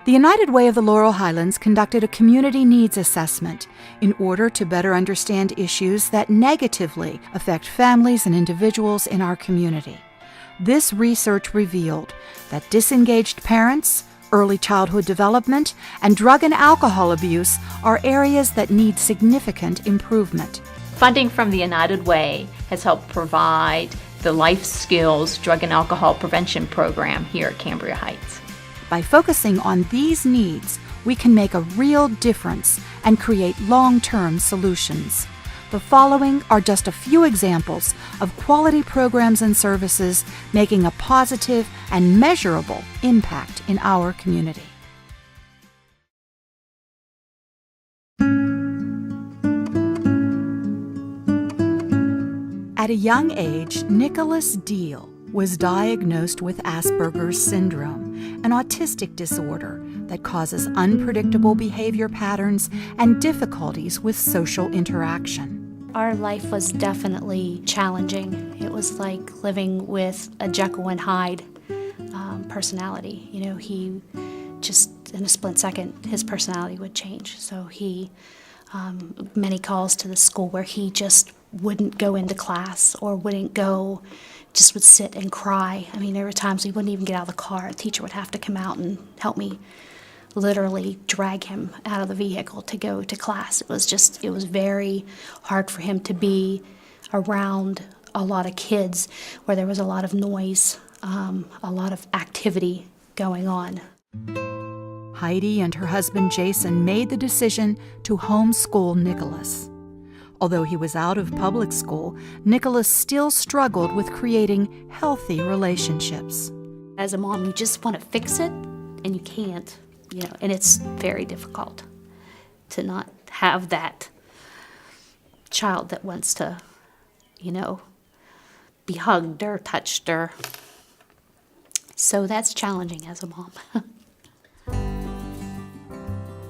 The United Way of the Laurel Highlands conducted a community needs assessment in order to better understand issues that negatively affect families and individuals in our community. This research revealed that disengaged parents, early childhood development, and drug and alcohol abuse are areas that need significant improvement. Funding from the United Way has helped provide the Life Skills Drug and Alcohol Prevention Program here at Cambria Heights. By focusing on these needs, we can make a real difference and create long-term solutions. The following are just a few examples of quality programs and services making a positive and measurable impact in our community. At a young age, Nicholas Deal was diagnosed with Asperger's syndrome, an autistic disorder that causes unpredictable behavior patterns and difficulties with social interaction. Our life was definitely challenging. It was like living with a Jekyll and Hyde personality. You know, he just in a split second, his personality would change. So he, many calls to the school where he just wouldn't go into class or wouldn't go, just would sit and cry. I mean, there were times we wouldn't even get out of the car. A teacher would have to come out and help me literally drag him out of the vehicle to go to class. It was very hard for him to be around a lot of kids where there was a lot of noise, a lot of activity going on. Heidi and her husband Jason made the decision to homeschool Nicholas. Although he was out of public school, Nicholas still struggled with creating healthy relationships. As a mom, you just want to fix it, and you can't. You know, and it's very difficult to not have that child that wants to, you know, be hugged or touched or. So that's challenging as a mom.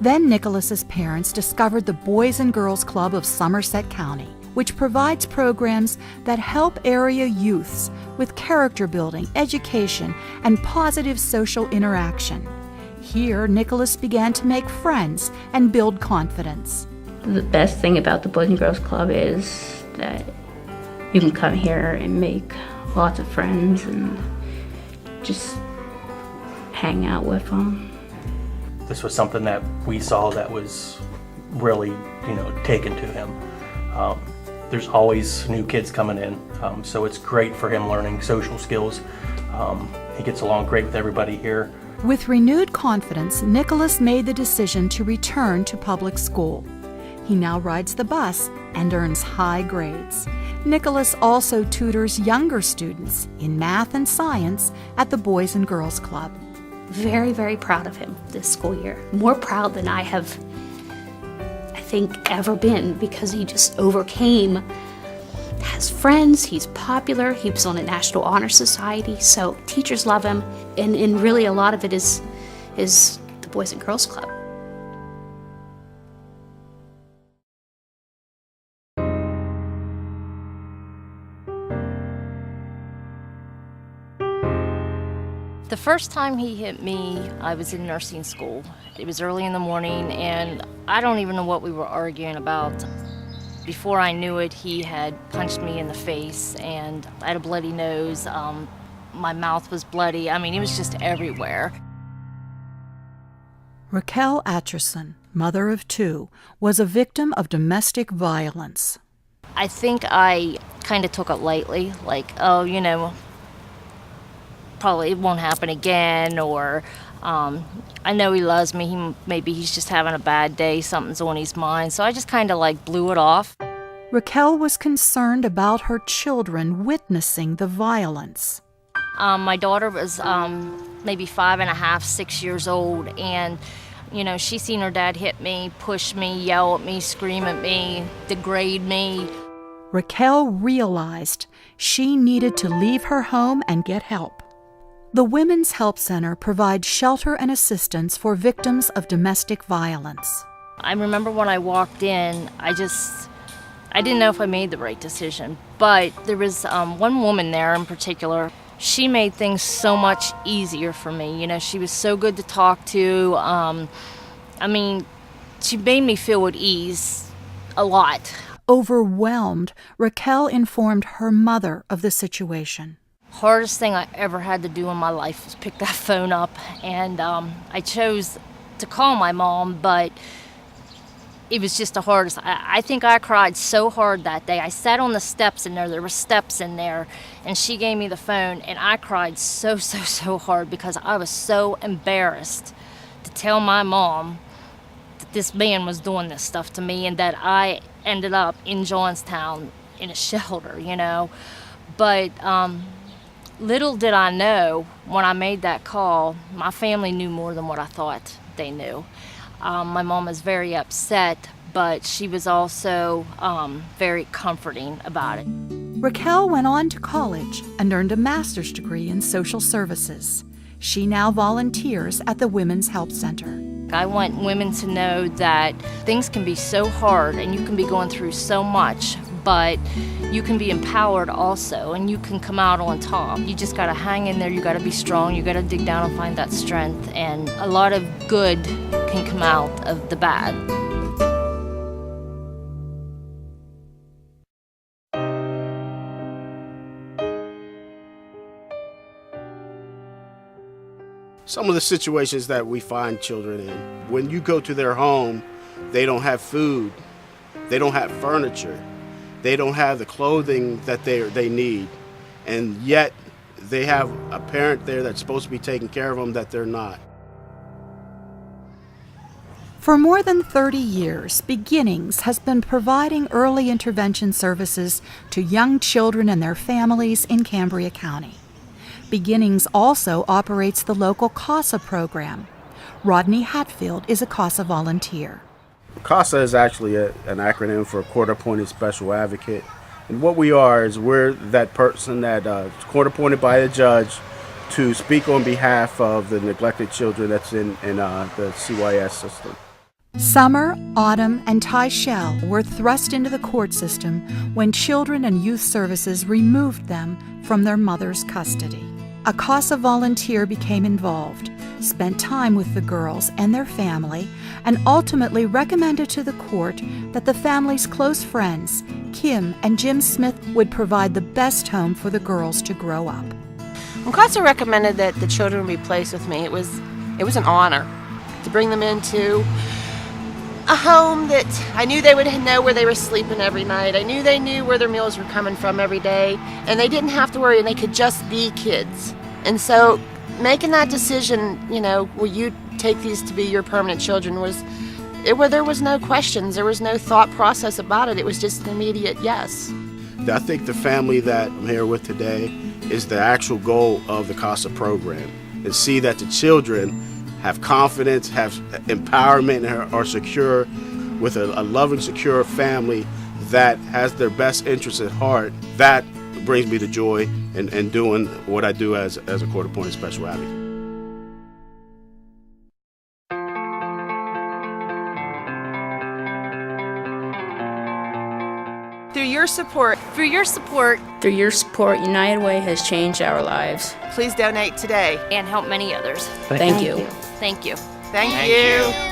Then Nicholas's parents discovered the Boys and Girls Club of Somerset County, which provides programs that help area youths with character building, education, and positive social interaction. Here, Nicholas began to make friends and build confidence. The best thing about the Boys and Girls Club is that you can come here and make lots of friends and just hang out with them. This was something that we saw that was really, taken to him. There's always new kids coming in, so it's great for him learning social skills. He gets along great with everybody here. With renewed confidence, Nicholas made the decision to return to public school. He now rides the bus and earns high grades. Nicholas also tutors younger students in math and science at the Boys and Girls Club. Very, very proud of him this school year. More proud than I have, I think, ever been, because he just overcame, has friends, he's popular, he was on a National Honor Society, so teachers love him, and really a lot of it is the Boys and Girls Club. The first time he hit me, I was in nursing school. It was early in the morning, and I don't even know what we were arguing about. Before I knew it, he had punched me in the face, and I had a bloody nose. My mouth was bloody. I mean, it was just everywhere. Raquel Atchison, mother of two, was a victim of domestic violence. I think I kind of took it lightly, like, oh, probably it won't happen again, or I know he loves me, maybe he's just having a bad day, something's on his mind, so I just kind of blew it off. Raquel was concerned about her children witnessing the violence. My daughter was maybe 5.5, 6 years old, and she seen her dad hit me, push me, yell at me, scream at me, degrade me. Raquel realized she needed to leave her home and get help. The Women's Help Center provides shelter and assistance for victims of domestic violence. I remember when I walked in, I didn't know if I made the right decision, but there was one woman there in particular. she made things so much easier for me. You know, she was so good to talk to. I mean, she made me feel at ease a lot. Overwhelmed, Raquel informed her mother of the situation. Hardest thing I ever had to do in my life was pick that phone up, and I chose to call my mom, but it was just the hardest. I think I cried so hard that day. I sat on the steps in there were steps in there, and she gave me the phone, and I cried so hard because I was so embarrassed to tell my mom that this man was doing this stuff to me and that I ended up in Johnstown in a shelter, you know. But little did I know when I made that call, my family knew more than what I thought they knew. My mom was very upset, but she was also very comforting about it. Raquel went on to college and earned a master's degree in social services. She now volunteers at the Women's Help Center. I want women to know that things can be so hard and you can be going through so much, but you can be empowered also, and you can come out on top. You just gotta hang in there, you gotta be strong, you gotta dig down and find that strength, and a lot of good can come out of the bad. Some of the situations that we find children in, when you go to their home, they don't have food, they don't have furniture, they don't have the clothing that they need, and yet they have a parent there that's supposed to be taking care of them that they're not. For more than 30 years, Beginnings has been providing early intervention services to young children and their families in Cambria County. Beginnings also operates the local CASA program. Rodney Hatfield is a CASA volunteer. CASA is actually an acronym for Court-Appointed Special Advocate. And what we are is we're that person that is court-appointed by a judge to speak on behalf of the neglected children that's in the CYS system. Summer, Autumn, and Tyshell were thrust into the court system when Children and Youth Services removed them from their mother's custody. A CASA volunteer became involved, spent time with the girls and their family, and ultimately recommended to the court that the family's close friends, Kim and Jim Smith, would provide the best home for the girls to grow up. When CASA recommended that the children be placed with me, it was an honor to bring them into a home that I knew they would know where they were sleeping every night. I knew they knew where their meals were coming from every day, and they didn't have to worry, and they could just be kids. And so making that decision, you know, will you take these to be your permanent children, where there was no questions, there was no thought process about it. It was just an immediate yes. I think the family that I'm here with today is the actual goal of the CASA program, and see that the children have confidence, have empowerment, and are secure with a loving, secure family that has their best interests at heart. That brings me the joy in doing what I do as a court-appointed special advocate. Through your support, Through your support, United Way has changed our lives. please donate today. And help many others. Thank you. Thank you. Thank you.